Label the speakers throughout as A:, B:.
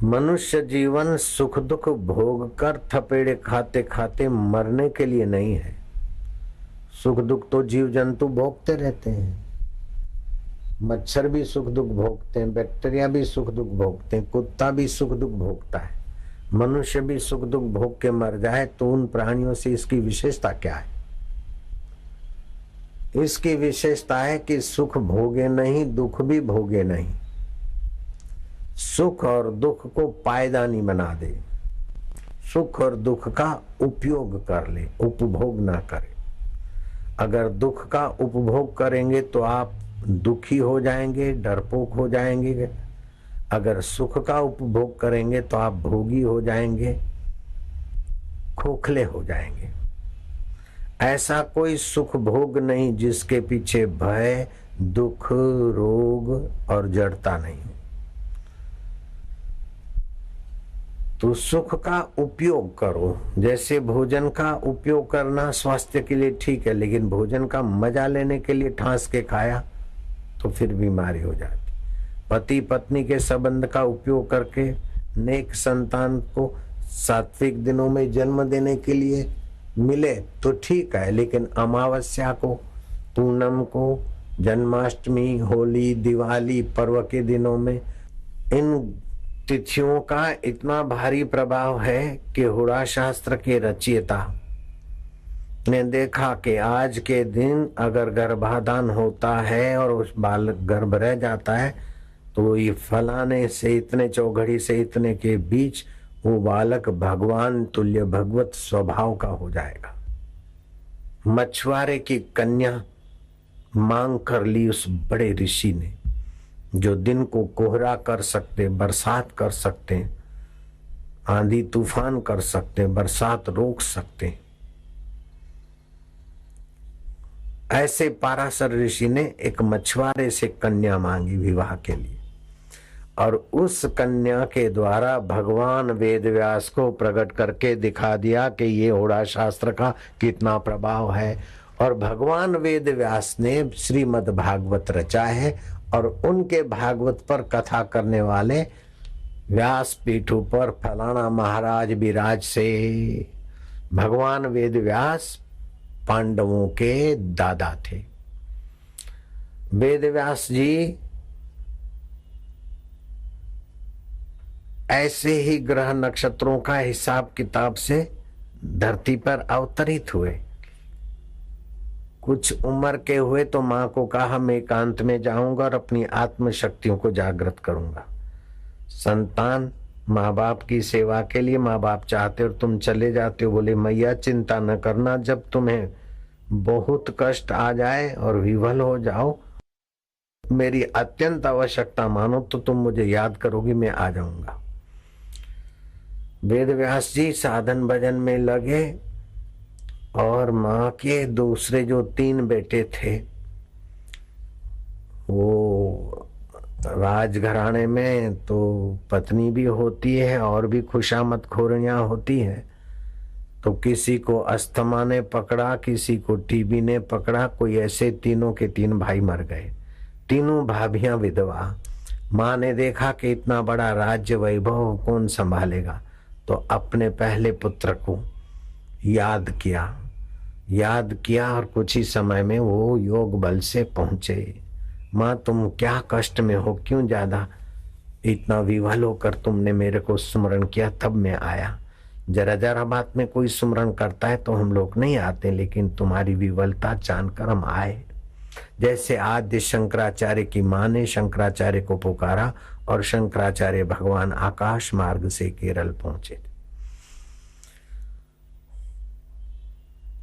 A: मनुष्य जीवन सुख दुख भोग कर थपेड़े खाते खाते मरने के लिए नहीं है। सुख दुख तो जीव जंतु भोगते रहते हैं। मच्छर भी सुख दुख भोगते हैं, बैक्टीरिया भी सुख दुख भोगते हैं, कुत्ता भी सुख दुख भोगता है। मनुष्य भी सुख दुख भोग के मर जाए तो उन प्राणियों से इसकी विशेषता क्या है? इसकी विशेषता है कि सुख भोगे नहीं, दुख भी भोगे नहीं। सुख और दुख को पायदानी बना दे, सुख और दुख का उपयोग कर ले, उपभोग ना करे। अगर दुख का उपभोग करेंगे तो आप दुखी हो जाएंगे, डरपोक हो जाएंगे। अगर सुख का उपभोग करेंगे तो आप भोगी हो जाएंगे, खोखले हो जाएंगे। ऐसा कोई सुख भोग नहीं जिसके पीछे भय, दुख, रोग और जड़ता नहीं। तो सुख का उपयोग करो। जैसे भोजन का उपयोग करना स्वास्थ्य के लिए ठीक है, लेकिन भोजन का मजा लेने के लिए ठास के खाया तो फिर बीमारी हो जाती। पति पत्नी के संबंध का उपयोग करके नेक संतान को सात्विक दिनों में जन्म देने के लिए मिले तो ठीक है, लेकिन अमावस्या को, पूनम को, जन्माष्टमी, होली, दिवाली पर्व के दिनों में इन तिथियों का इतना भारी प्रभाव है कि हुड़ा शास्त्र के रचयिता ने देखा कि आज के दिन अगर गर्भाधान होता है और उस बालक गर्भ रह जाता है तो ये फलाने से इतने चौघड़ी से इतने के बीच वो बालक भगवान तुल्य भगवत स्वभाव का हो जाएगा। मछुआरे की कन्या मांग कर ली उस बड़े ऋषि ने, जो दिन को कोहरा कर सकते, बरसात कर सकते, आंधी तूफान कर सकते, बरसात रोक सकते। ऐसे पाराशर ऋषि ने एक मछुआरे से कन्या मांगी विवाह के लिए, और उस कन्या के द्वारा भगवान वेदव्यास को प्रकट करके दिखा दिया कि ये होड़ा शास्त्र का कितना प्रभाव है। और भगवान वेदव्यास ने श्रीमद् भागवत रचा है और उनके भागवत पर कथा करने वाले व्यास पीठों पर फलाना महाराज विराज से। भगवान वेदव्यास पांडवों के दादा थे। वेदव्यास जी ऐसे ही ग्रह नक्षत्रों का हिसाब किताब से धरती पर अवतरित हुए। कुछ उम्र के हुए तो मां को कहा मैं एकांत में जाऊंगा और अपनी आत्म शक्तियों को जागृत करूंगा। संतान माँ बाप की सेवा के लिए माँ बाप चाहते और तुम चले जाते हो। बोले मैया चिंता न करना, जब तुम्हें बहुत कष्ट आ जाए और विवल हो जाओ, मेरी अत्यंत आवश्यकता मानो तो तुम मुझे याद करोगी, मैं आ जाऊंगा। वेदव्यास जी साधन भजन में लगे और माँ के दूसरे जो 3 बेटे थे वो राजघराने में तो पत्नी भी होती है और भी खुशामद खोरियां होती है। तो किसी को अस्थमा ने पकड़ा, किसी को टीबी ने पकड़ा, कोई ऐसे तीनों के 3 भाई मर गए। तीनों भाभियां विधवा। माँ ने देखा कि इतना बड़ा राज्य वैभव कौन संभालेगा, तो अपने पहले पुत्र को याद किया और कुछ ही समय में वो योग बल से पहुंचे। माँ तुम क्या कष्ट में हो, क्यों ज्यादा इतना विवल होकर तुमने मेरे को सुमरण किया, तब मैं आया। जरा जरा बात में कोई सुमरण करता है तो हम लोग नहीं आते, लेकिन तुम्हारी विवलता जानकर हम आए। जैसे आद्य शंकराचार्य की माँ ने शंकराचार्य को पुकारा और शंकराचार्य भगवान आकाश मार्ग से केरल पहुंचे।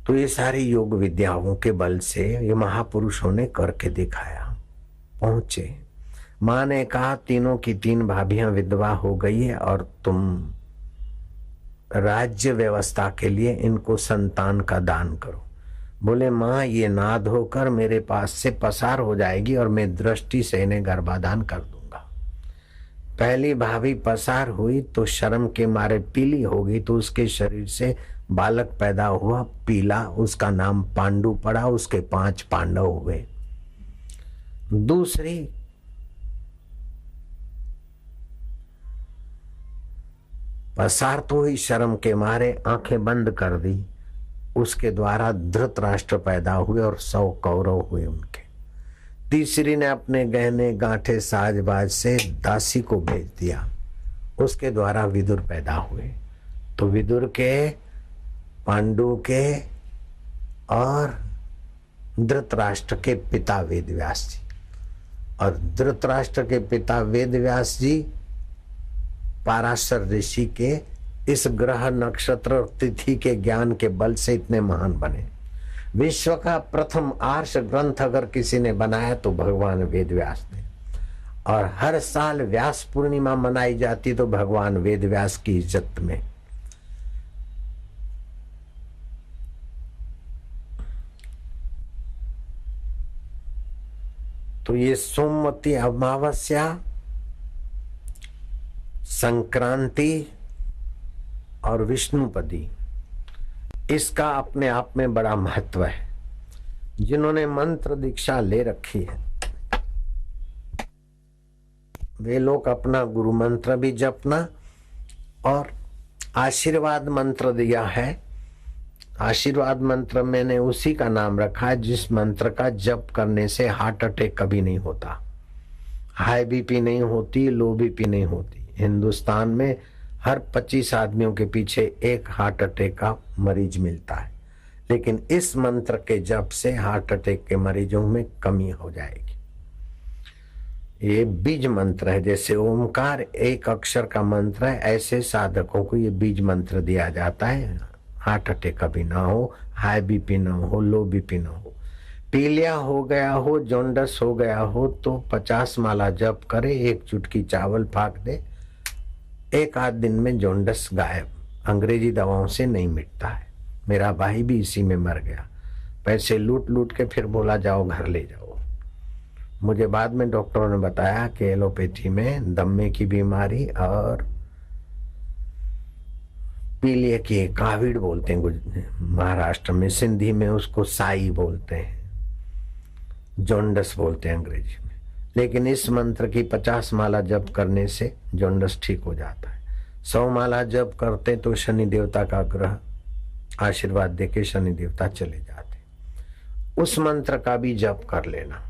A: तो ये सारी योग विद्याओं के बल से ये महापुरुषों ने करके दिखाया, पहुंचे। माँ ने कहा तीनों की 3 भाभियां विधवा हो गई है और तुम राज्य व्यवस्था के लिए इनको संतान का दान करो। बोले माँ ये नाद होकर मेरे पास से पसार हो जाएगी और मैं दृष्टि से इन्हें गर्भाधान कर दूंगा। पहली भाभी पसार हुई तो शर्म के मारे पीली हो गई, तो उसके शरीर से बालक पैदा हुआ पीला, उसका नाम पांडु पड़ा, उसके 5 पांडव हुए। दूसरी पसार तो ही शर्म के मारे आंखें बंद कर दी। उसके द्वारा धृतराष्ट्र पैदा हुए और 100 कौरव हुए उनके। तीसरी ने अपने गहने गांठे साजबाज से दासी को भेज दिया, उसके द्वारा विदुर पैदा हुए। तो विदुर के, पांडु के और धृतराष्ट्र के पिता वेदव्यास जी, और धृतराष्ट्र के पिता वेदव्यास जी पाराशर ऋषि के इस ग्रह नक्षत्र तिथि के ज्ञान के बल से इतने महान बने। विश्व का प्रथम आर्ष ग्रंथ अगर किसी ने बनाया तो भगवान वेदव्यास ने, और हर साल व्यास पूर्णिमा मनाई जाती तो भगवान वेदव्यास की इज्जत में। तो ये सोमवती अमावस्या, संक्रांति और विष्णुपदी, इसका अपने आप में बड़ा महत्व है। जिन्होंने मंत्र दीक्षा ले रखी है वे लोग अपना गुरु मंत्र भी जपना, और आशीर्वाद मंत्र दिया है। आशीर्वाद मंत्र मैंने उसी का नाम रखा है जिस मंत्र का जप करने से हार्ट अटैक कभी नहीं होता, हाई बीपी नहीं होती, लो बीपी नहीं होती। हिंदुस्तान में हर 25 आदमियों के पीछे एक हार्ट अटैक का मरीज मिलता है, लेकिन इस मंत्र के जप से हार्ट अटैक के मरीजों में कमी हो जाएगी। ये बीज मंत्र है, जैसे ओमकार एक अक्षर का मंत्र है, ऐसे साधकों को ये बीज मंत्र दिया जाता है। हार्ट अटैक कभी ना हो, हाई बीपी ना हो, लो बीपी ना हो। पीलिया हो गया हो, जॉन्डस हो गया हो तो 50 माला जप करे, एक चुटकी चावल फाक दे, एक आध दिन में जॉन्डस गायब। अंग्रेजी दवाओं से नहीं मिटता है। मेरा भाई भी इसी में मर गया, पैसे लूट लूट के फिर बोला जाओ घर ले जाओ। मुझे बाद में डॉक्टरों ने बताया कि एलोपैथी में दम्मे की बीमारी और पीलिया की, काविड बोलते हैं महाराष्ट्र में, सिंधी में उसको साई बोलते हैं, जॉन्डस बोलते हैं अंग्रेजी में। लेकिन इस मंत्र की 50 माला जप करने से जॉन्डस ठीक हो जाता है। 100 माला जप करते तो शनि देवता का ग्रह आशीर्वाद देके शनि देवता चले जाते। उस मंत्र का भी जप कर लेना।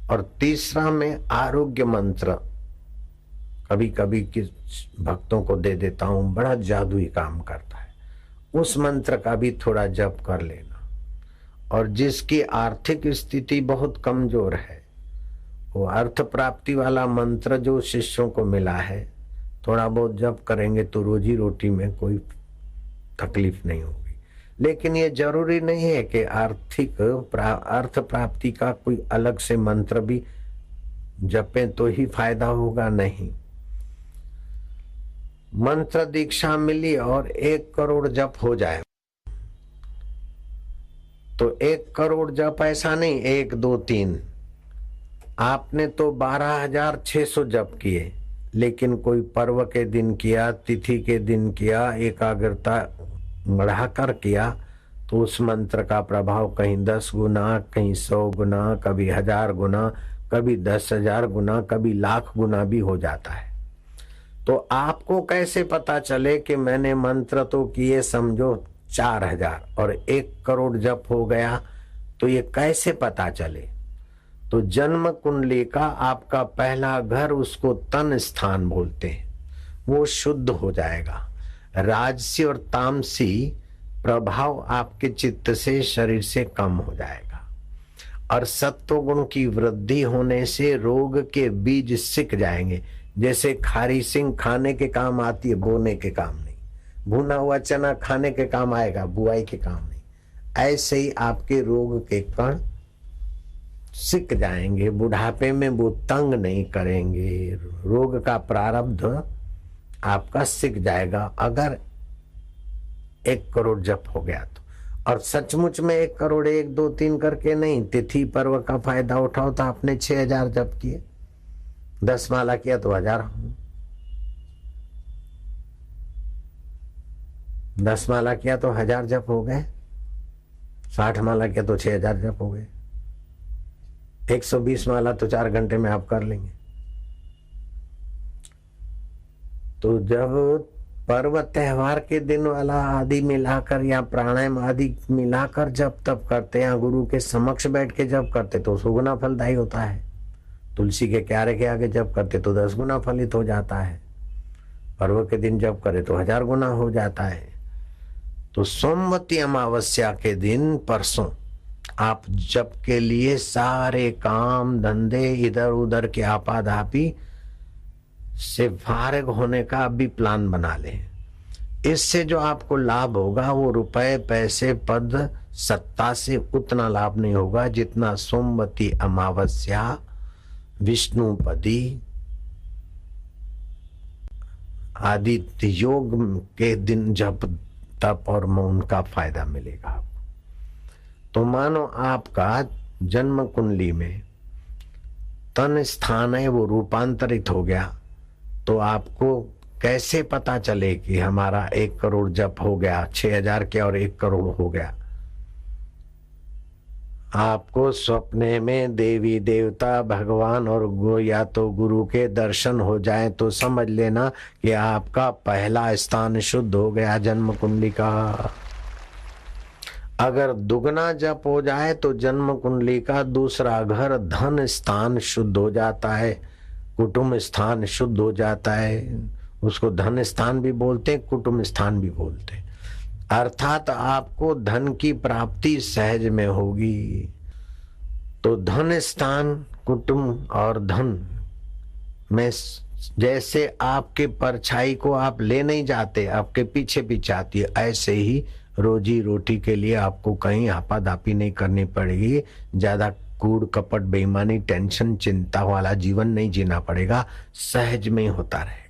A: और तीसरा में आरोग्य मंत्र कभी कभी किस भक्तों को दे देता हूं, बड़ा जादुई काम करता है। उस मंत्र का भी थोड़ा जप कर लेना। और जिसकी आर्थिक स्थिति बहुत कमजोर है वो अर्थ प्राप्ति वाला मंत्र जो शिष्यों को मिला है, थोड़ा बहुत जप करेंगे तो रोजी रोटी में कोई तकलीफ नहीं होगी। लेकिन ये जरूरी नहीं है कि अर्थ प्राप्ति का कोई अलग से मंत्र भी जपें तो ही फायदा होगा, नहीं। मंत्र दीक्षा मिली और 1 करोड़ जप हो जाए तो 1 करोड़ जप ऐसा नहीं 1 2 3, आपने तो 12,600 जप किए, लेकिन कोई पर्व के दिन किया, तिथि के दिन किया, एकाग्रता बढ़ाकर किया तो उस मंत्र का प्रभाव कहीं 10 गुना, कहीं 100 गुना, कभी 1000 गुना, कभी 10,000 गुना, कभी लाख गुना भी हो जाता है। तो आपको कैसे पता चले कि मैंने मंत्र तो किए समझो 4000 और 1 करोड़ जप हो गया, तो ये कैसे पता चले? तो जन्म कुंडली का आपका पहला घर, उसको तन स्थान बोलते हैं, वो शुद्ध हो जाएगा। राजसी और तामसी प्रभाव आपके चित्त से, शरीर से कम हो जाएगा। और सत्व गुण की वृद्धि होने से रोग के बीज सिक जाएंगे। जैसे खारी सिंह खाने के काम आती है, बोने के काम नहीं। भुना हुआ चना खाने के काम आएगा, बुआई के काम नहीं। ऐसे ही आपके रोग के कण सिक जाएंगे, बुढ़ापे में वो तंग नहीं करेंगे। रोग का प्रारब्ध आपका सिक जाएगा अगर 1 करोड़ जप हो गया तो। और सचमुच में 1 करोड़ 1 2 3 करके नहीं, तिथि पर्व का फायदा उठाओ तो आपने 6000 जप किए, 10 माला किया तो 1000, 10 माला किया तो 1000 जप हो गए, 60 माला किया तो 6000 जप हो गए, 120 माला तो 4 घंटे में आप कर लेंगे। तो जब पर्व त्योहार के दिन वाला आदि मिलाकर या प्राणायाम आदि मिलाकर जब तब करते या गुरु के समक्ष बैठ के जब करते तो 100 गुना फलदायी होता है। तुलसी के क्यारे के आगे जब करते तो 10 गुना फलित हो जाता है। पर्व के दिन जब करे तो 1000 गुना हो जाता है। तो सोमवती अमावस्या के दिन परसों आप जप के लिए सारे काम धंधे इधर उधर के आपाधापी से फारिग होने का अभी प्लान बना लें। इससे जो आपको लाभ होगा वो रुपए पैसे पद सत्ता से उतना लाभ नहीं होगा जितना सोमवती अमावस्या विष्णुपदी आदित्य योग के दिन जब तप और मौन का फायदा मिलेगा आपको। तो मानो आपका जन्म कुंडली में तन स्थान है वो रूपांतरित हो गया, तो आपको कैसे पता चले कि हमारा 1 करोड़ जप हो गया, 6000 के और 1 करोड़ हो गया? आपको सपने में देवी देवता भगवान और या तो गुरु के दर्शन हो जाए तो समझ लेना कि आपका पहला स्थान शुद्ध हो गया जन्म कुंडली का। अगर दुगना जप हो जाए तो जन्म कुंडली का दूसरा घर धन स्थान शुद्ध हो जाता है, कुटुंब स्थान शुद्ध हो जाता है। उसको धन स्थान भी बोलते हैं, कुटुंब स्थान भी बोलते हैं। अर्थात आपको धन की प्राप्ति सहज में होगी। तो धन स्थान कुटुंब और धन में जैसे आपके परछाई को आप ले नहीं जाते, आपके पीछे पीछे आती है, ऐसे ही रोजी रोटी के लिए आपको कहीं आपाधापी नहीं करनी पड़ेगी। ज्यादा कूड़ कपट बेईमानी टेंशन चिंता वाला जीवन नहीं जीना पड़ेगा, सहज में ही होता रहेगा।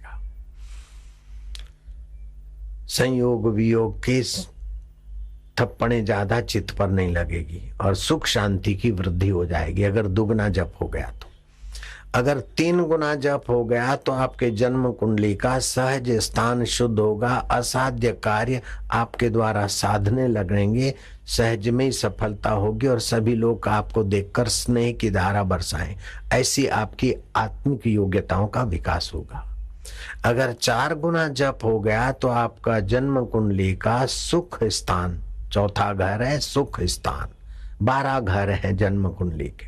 A: संयोग वियोग के थप्पड़े ज्यादा चित्त पर नहीं लगेगी और सुख शांति की वृद्धि हो जाएगी अगर दुगना जप हो गया तो। अगर 3 गुना जप हो गया तो आपके जन्म कुंडली का सहज स्थान शुद्ध होगा, असाध्य कार्य आपके द्वारा साधने लगेंगे, सहज में ही सफलता होगी और सभी लोग आपको देखकर स्नेह की धारा बरसाएं। ऐसी आपकी आत्मिक योग्यताओं का विकास होगा। अगर 4 गुना जप हो गया तो आपका जन्म कुंडली का सुख स्थान, चौथा घर है सुख स्थान, 12 घर है जन्म कुंडली के,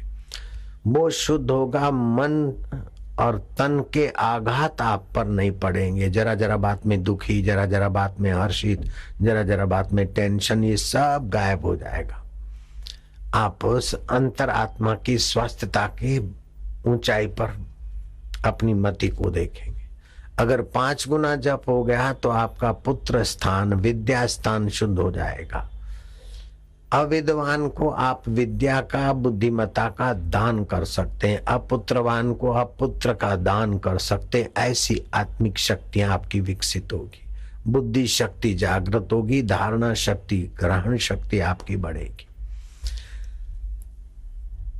A: वो शुद्ध होगा। मन और तन के आघात आप पर नहीं पड़ेंगे। जरा जरा बात में दुखी, जरा जरा बात में हर्षित, जरा जरा बात में टेंशन, ये सब गायब हो जाएगा। आप उस अंतर आत्मा की स्वस्थता की ऊंचाई पर अपनी मति को देखेंगे। अगर 5 गुना जप हो गया तो आपका पुत्र स्थान विद्या स्थान शुद्ध हो जाएगा। अविद्वान को आप विद्या का बुद्धिमत्ता का दान कर सकते हैं, अपुत्रवान को आप पुत्र का दान कर सकते हैं। ऐसी आत्मिक शक्तियां आपकी विकसित होगी, बुद्धि शक्ति जागृत होगी, धारणा शक्ति ग्रहण शक्ति आपकी बढ़ेगी।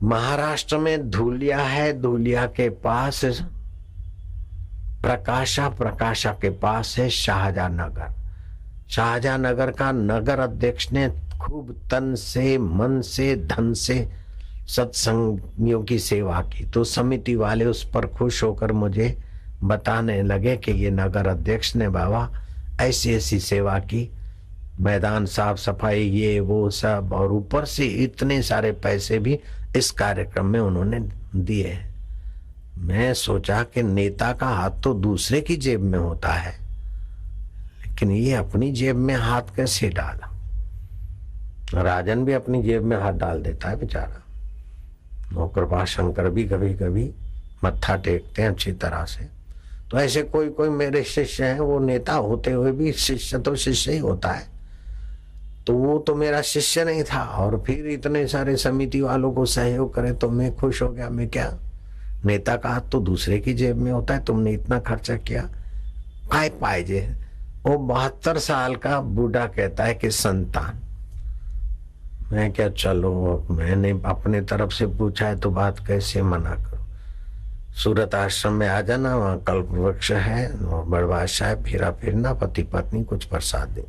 A: महाराष्ट्र में धूलिया है, धूलिया के पास प्रकाशा के पास है शाहजहानगर। शाहजहानगर का नगर अध्यक्ष ने खूब तन से मन से धन से सत्संगियों की सेवा की, तो समिति वाले उस पर खुश होकर मुझे बताने लगे कि ये नगर अध्यक्ष ने बाबा ऐसी ऐसी सेवा की, मैदान साफ सफाई ये वो सब, और ऊपर से इतने सारे पैसे भी इस कार्यक्रम में उन्होंने दिए। मैं सोचा कि नेता का हाथ तो दूसरे की जेब में होता है, लेकिन ये अपनी जेब में हाथ कैसे डाला? राजन भी अपनी जेब में हाथ डाल देता है बेचारा। नौकरपा शंकर भी कभी कभी मत्था टेकते हैं अच्छी तरह से। तो ऐसे कोई कोई मेरे शिष्य हैं, वो नेता होते हुए भी शिष्य तो शिष्य ही होता है। तो वो तो मेरा शिष्य नहीं था और फिर इतने सारे समिति वालों को सहयोग करे तो मैं खुश हो गया। मैं क्या, नेता का हाथ तो दूसरे की जेब में होता है, तुमने इतना खर्चा किया काय पाएजे। वो 72 साल का बूढ़ा कहता है कि संतान। मैं क्या, चलो मैंने अपने तरफ से पूछा है तो बात कैसे मना करूं। सूरत आश्रम में आ जाना, वहां कल्प वृक्ष है और बड़वाशा है, फिरा फिरना, पति पत्नी कुछ प्रसाद दे।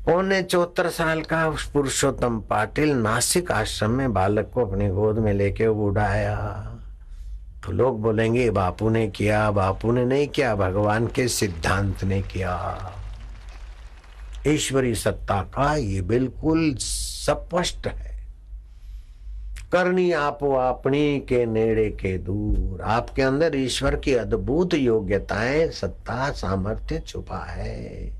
A: 74 साल का पुरुषोत्तम पाटिल नासिक आश्रम में बालक को अपनी गोद में लेके बूढ़ा आया। तो लोग बोलेंगे बापू ने किया, बापू ने नहीं किया, भगवान के सिद्धांत ने किया। ईश्वरी सत्ता का ये बिल्कुल स्पष्ट है। करनी आपो अपनी के नेड़े के दूर। आपके अंदर ईश्वर की अद्भुत योग्यताएं, सत्ता, सामर्थ्य छुपा है।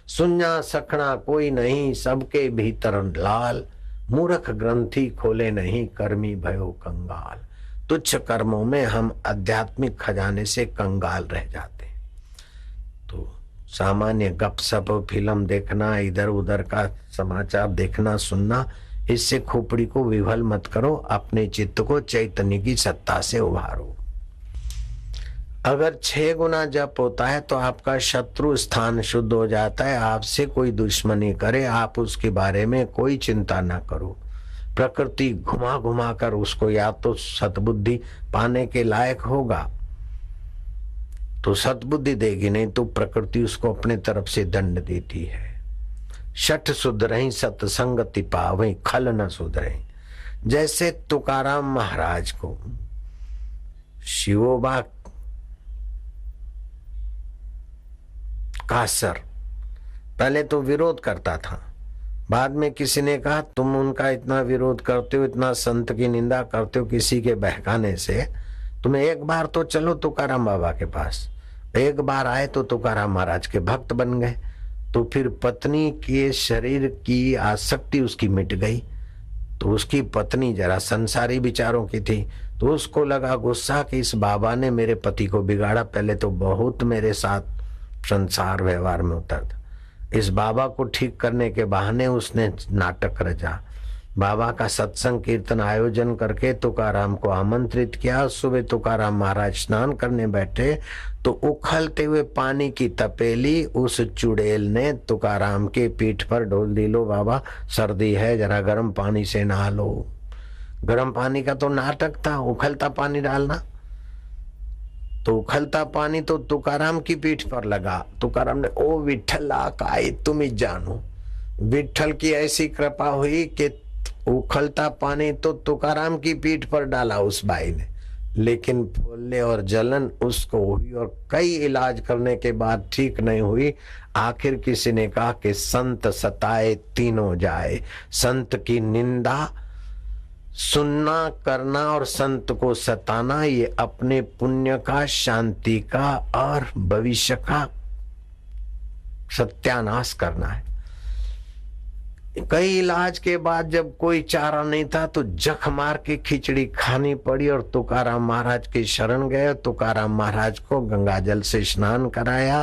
A: सुन्ना सखना कोई नहीं, सबके भीतर लाल। मूर्ख ग्रंथि खोले नहीं, कर्मी भयो कंगाल। तुच्छ कर्मों में हम आध्यात्मिक खजाने से कंगाल रह जाते हैं। तो सामान्य गपसप, फिल्म देखना, इधर उधर का समाचार देखना सुनना, इससे खोपड़ी को विफल मत करो। अपने चित्त को चैतन्य की सत्ता से उभारो। अगर 6 गुना जप होता है तो आपका शत्रु स्थान शुद्ध हो जाता है। आपसे कोई दुश्मनी करे, आप उसके बारे में कोई चिंता ना करो। प्रकृति घुमा घुमा कर उसको या तो सद्बुद्धि पाने के लायक होगा तो सद्बुद्धि देगी, नहीं तो प्रकृति उसको अपने तरफ से दंड देती है। शठ सुधरहि सत्संगति पावहि, खल न सुधरहि। जैसे तुकाराम महाराज को शिवोबा कासर पहले तो विरोध करता था, बाद में किसी ने कहा तुम उनका इतना विरोध करते हो, इतना संत की निंदा करते हो किसी के बहकाने से, तुम्हें एक बार तो चलो तुकाराम बाबा के पास। एक बार आए तो तुकाराम महाराज के भक्त बन गए। तो फिर पत्नी के शरीर की आसक्ति उसकी मिट गई। तो उसकी पत्नी जरा संसारी विचारों की थी, तो उसको लगा गुस्सा कि इस बाबा ने मेरे पति को बिगाड़ा। पहले तो बहुत मेरे साथ संसार व्यवहार में उतरता, इस बाबा को ठीक करने के बहाने उसने नाटक रचा। बाबा का सत्संग कीर्तन आयोजन करके तुकाराम को आमंत्रित किया। सुबह तुकाराम महाराज स्नान करने बैठे तो उखलते हुए पानी की तपेली उस चुड़ैल ने तुकाराम के पीठ पर ढोल दी, लो बाबा सर्दी है, जरा गर्म पानी से नहा लो। गर्म पानी का तो नाटक था, उखलता पानी डालना। तो उखलता पानी तो तुकाराम की पीठ पर लगा। तुकाराम ने ओ विठल आकाई तुम ही जानो। विठल की ऐसी कृपा हुई कि उखलता पानी तो तुकाराम की पीठ पर डाला उस बाई ने, लेकिन फूलने और जलन उसको हुई और कई इलाज करने के बाद ठीक नहीं हुई। आखिर किसी ने कहा कि संत सताए तीनों जाए। संत की निंदा सुनना, करना और संत को सताना, ये अपने पुण्य का, शांति का और भविष्य का सत्यानाश करना है। कई इलाज के बाद जब कोई चारा नहीं था तो जख मार के खिचड़ी खानी पड़ी और तुकाराम महाराज के शरण गए। तुकाराम महाराज को गंगाजल से स्नान कराया,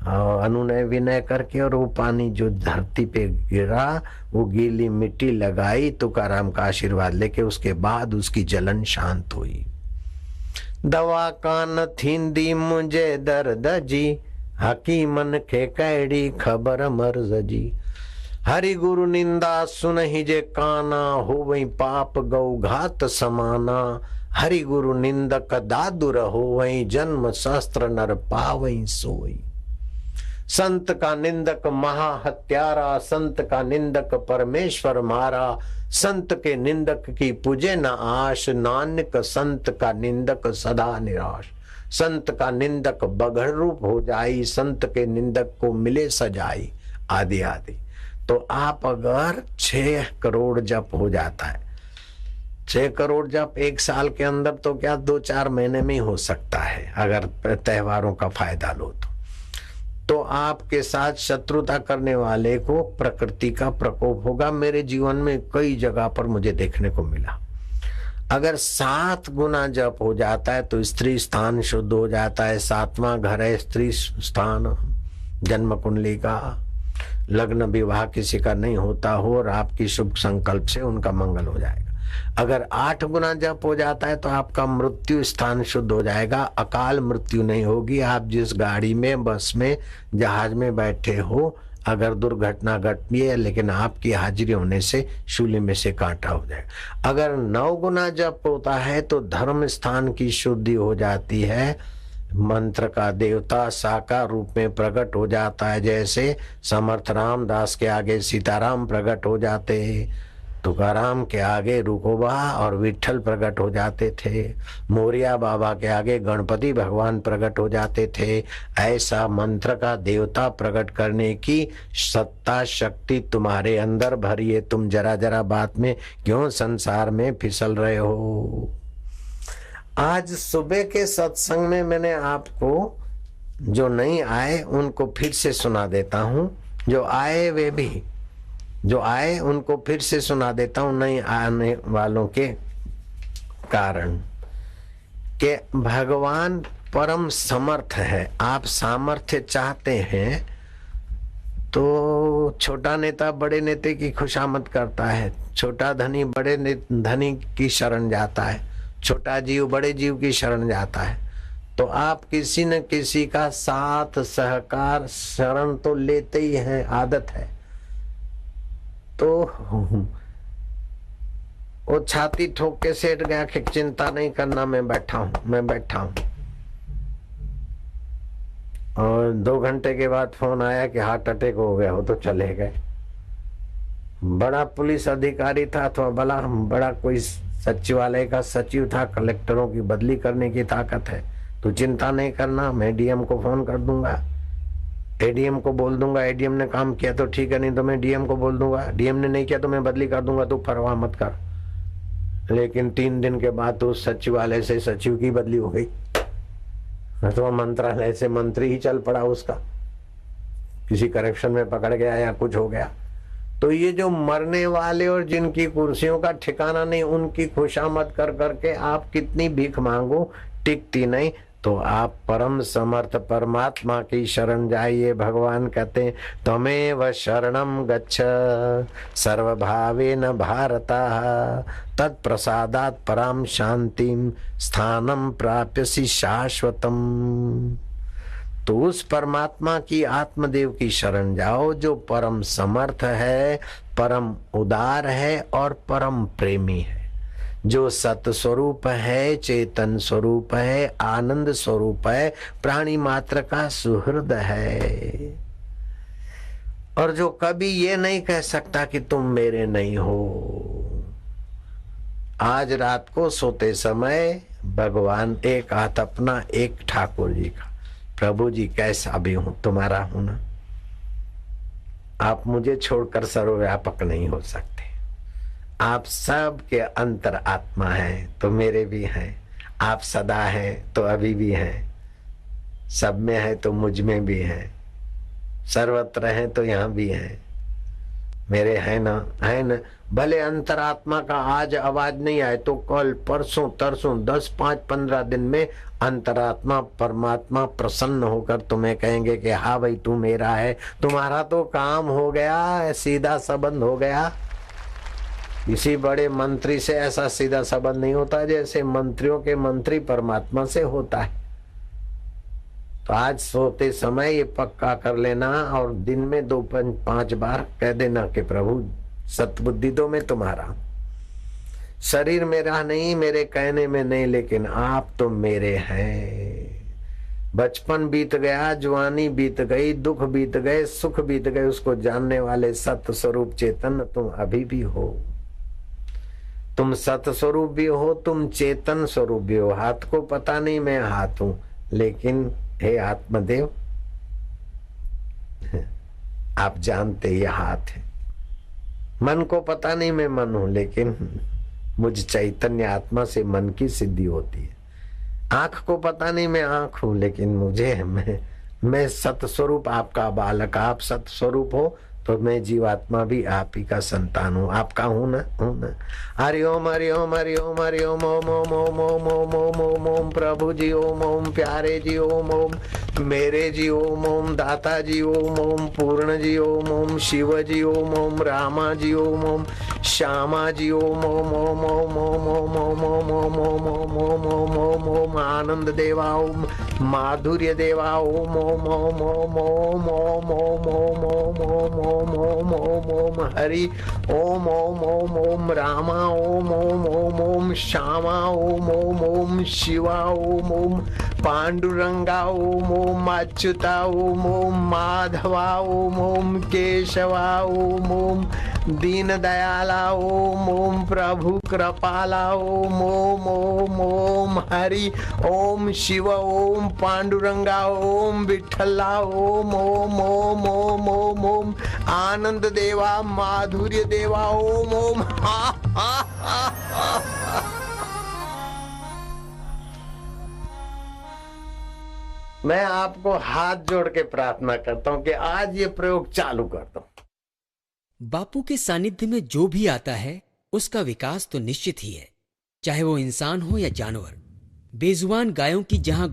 A: अनुनय विनय करके, और वो पानी जो धरती पे गिरा वो गीली मिट्टी लगाई तुकाराम का आशीर्वाद लेके। उसके बाद उसकी जलन शांत हुई। दवा कान थींदी मुझे दर्द जी, हकीमन के कैडी खबर मर्ज जी। हरि गुरु निंदा सुनहि जे काना, हो वही पाप गौ घात समाना। हरि गुरु निंदक दादुर हो वही, जन्म शास्त्र नर पावई सोई। संत का निंदक महा हत्यारा, संत का निंदक परमेश्वर मारा। संत के निंदक की पूजे न आश, नानक संत का निंदक सदा निराश। संत का निंदक बगड़ रूप हो जाई, संत के निंदक को मिले सजाई, आदि आदि। तो आप अगर 6 करोड़ जप हो जाता है, 6 करोड़ जप 1 साल के अंदर तो क्या 2-4 महीने में ही हो सकता है, अगर त्योहारों का फायदा लो तो आपके साथ शत्रुता करने वाले को प्रकृति का प्रकोप होगा। मेरे जीवन में कई जगह पर मुझे देखने को मिला। अगर 7 गुना जप हो जाता है तो स्त्री स्थान शुद्ध हो जाता है। 7वां घर है स्त्री स्थान, जन्म कुंडली का। लग्न विवाह किसी का नहीं होता हो और आपकी शुभ संकल्प से उनका मंगल हो जाएगा। अगर 8 गुना जप हो जाता है तो आपका मृत्यु स्थान शुद्ध हो जाएगा। अकाल मृत्यु नहीं होगी। आप जिस गाड़ी में, बस में, जहाज में बैठे हो, अगर दुर्घटना घटती है लेकिन आपकी हाजिरी होने से शूली में से कांटा हो जाएगा। अगर 9 गुना जप होता है तो धर्म स्थान की शुद्धि हो जाती है। मंत्र का देवता साकार रूप में प्रकट हो जाता है। जैसे समर्थ रामदास के आगे सीताराम प्रकट हो जाते हैं, तुकाराम के आगे रुकोबा और विठल प्रकट हो जाते थे, मोरिया बाबा के आगे गणपति भगवान प्रकट हो जाते थे। ऐसा मंत्र का देवता प्रकट करने की सत्ता शक्ति तुम्हारे अंदर भरी है। तुम जरा जरा बात में क्यों संसार में फिसल रहे हो? आज सुबह के सत्संग में मैंने आपको जो नहीं आए उनको फिर से सुना देता हूं, जो आए वे भी, जो आए उनको फिर से सुना देता हूं, नहीं आने वालों के कारण कि भगवान परम समर्थ है। आप सामर्थ्य चाहते हैं तो छोटा नेता बड़े नेता की खुशामद करता है, छोटा धनी बड़े धनी की शरण जाता है, छोटा जीव बड़े जीव की शरण जाता है। तो आप किसी न किसी का साथ सहकार शरण तो लेते ही हैं, आदत है। तो वो छाती ठोक के सेठ गया कि चिंता नहीं करना, मैं बैठा हूं। और 2 घंटे के बाद फोन आया कि हार्ट अटैक हो गया हो, तो चले गए। बड़ा पुलिस अधिकारी था अथवा बड़ा कोई सचिवालय का सचिव था, कलेक्टरों की बदली करने की ताकत है, तो चिंता नहीं करना, मैं डीएम को फोन कर दूंगा, एडीएम को बोल दूंगा, एडीएम ने काम किया तो ठीक है, नहीं तो मैं डीएम को बोल दूंगा, डीएम ने नहीं किया तो मैं बदली कर दूंगा, तो परवाह मत कर। लेकिन 3 दिन के बाद तो सचिवालय से सचिव की बदली हो गई, अथवा मंत्रालय से मंत्री ही चल पड़ा, उसका किसी करप्शन में पकड़ गया या कुछ हो गया। तो ये जो मरने वाले और जिनकी कुर्सियों का ठिकाना नहीं, उनकी खुशामद कर करके आप कितनी भीख मांगो, टिकती नहीं। तो आप परम समर्थ परमात्मा की शरण जाइए। भगवान कहते हैं त्वमेव शरणं गच्छ सर्वभावेन भारता तत्प्रसादात् परां शांतिं स्थानं प्राप्यसि शाश्वतम। तो उस परमात्मा की आत्मदेव की शरण जाओ जो परम समर्थ है, परम उदार है और परम प्रेमी है, जो सत स्वरूप है, चेतन स्वरूप है, आनंद स्वरूप है, प्राणी मात्र का सुहृद है, और जो कभी ये नहीं कह सकता कि तुम मेरे नहीं हो। आज रात को सोते समय भगवान एक हाथ अपना, एक ठाकुर जी का, प्रभु जी कैसा भी हूं तुम्हारा हूं ना, आप मुझे छोड़कर सर्वव्यापक नहीं हो सकते, आप सब के अंतर आत्मा हैं तो मेरे भी हैं, आप सदा हैं तो अभी भी हैं, सब में है तो मुझ में भी है, सर्वत्र है तो यहाँ भी है, मेरे है ना। भले अंतरात्मा का आज आवाज नहीं आए तो कल परसों तरसों 10, 5, 15 दिन में अंतरात्मा परमात्मा प्रसन्न होकर तुम्हें कहेंगे कि हाँ भाई तू मेरा है, तुम्हारा तो काम हो गया, सीधा संबंध हो गया। किसी बड़े मंत्री से ऐसा सीधा संबंध नहीं होता जैसे मंत्रियों के मंत्री परमात्मा से होता है। तो आज सोते समय ये पक्का कर लेना और दिन में 2-5 बार कह देना कि प्रभु सतबुद्धि दो, मैं तुम्हारा, शरीर मेरा नहीं, मेरे कहने में नहीं, लेकिन आप तो मेरे हैं। बचपन बीत गया, जवानी बीत गई, दुख बीत गए, सुख बीत गए, उसको जानने वाले सत्य स्वरूप चेतन तुम अभी भी हो। तुम सत्य स्वरूप भी हो, तुम चेतन स्वरूप भी हो। हाथ को पता नहीं मैं हाथ हूं, लेकिन हे आत्मदेव आप जानते ये हाथ है। मन को पता नहीं मैं मन हूं, लेकिन मुझ चैतन्य आत्मा से मन की सिद्धि होती है। आंख को पता नहीं मैं आंख हूं, लेकिन मुझे मैं सत स्वरूप आपका बालक, आप सत स्वरूप हो तो मैं जीवात्मा भी आप ही का संतान हूँ, आपका हूँ ना। हरि ओम हरि ओम हरि ओम हरि ओम ओम ओम ओम ओम ओम ओम ओम ओम प्रभु जी ओम ओम प्यारे जी ओम ओम मेरे जी ओम ओम दाता जी ओम ओम पूर्ण जी ओम ओम शिव जी ओम ओम रामा जी ओम ओम श्यामा जी ओम ओम ओम ओम ओम ओम ओम ओम ओम ओम ओम ओम ओम ओम ओम आनंद देवा ओम माधुर्य देवा ओम ओम ओम ओम ओम ओम ओम ओम ओम ओम ओम ओम ओम ओम हरि ओम ओम ओम ओम रामा ओम ओम ओम ओम श्यामा ओम ओम ओम शिवा ओम ओम पांडुरंगा ओम ओम अच्युता ओम ओम माधवा ओम ओम केशवा ओम ओम दीन दयाला ओम ओम प्रभु कृपाला ओम ओम ओम ओम हरि ओम शिव ओम पांडुरंगा ओम विठ्ठला ओम ओम ओम ओम ओम ओम आनंद देवा माधुर्य देवा ओम ओम मैं आपको हाथ जोड़ के प्रार्थना करता हूं कि आज ये प्रयोग चालू कर दो।
B: बापू के सानिध्य में जो भी आता है उसका विकास तो निश्चित ही है, चाहे वो इंसान हो या जानवर। बेजुबान गायों की जहां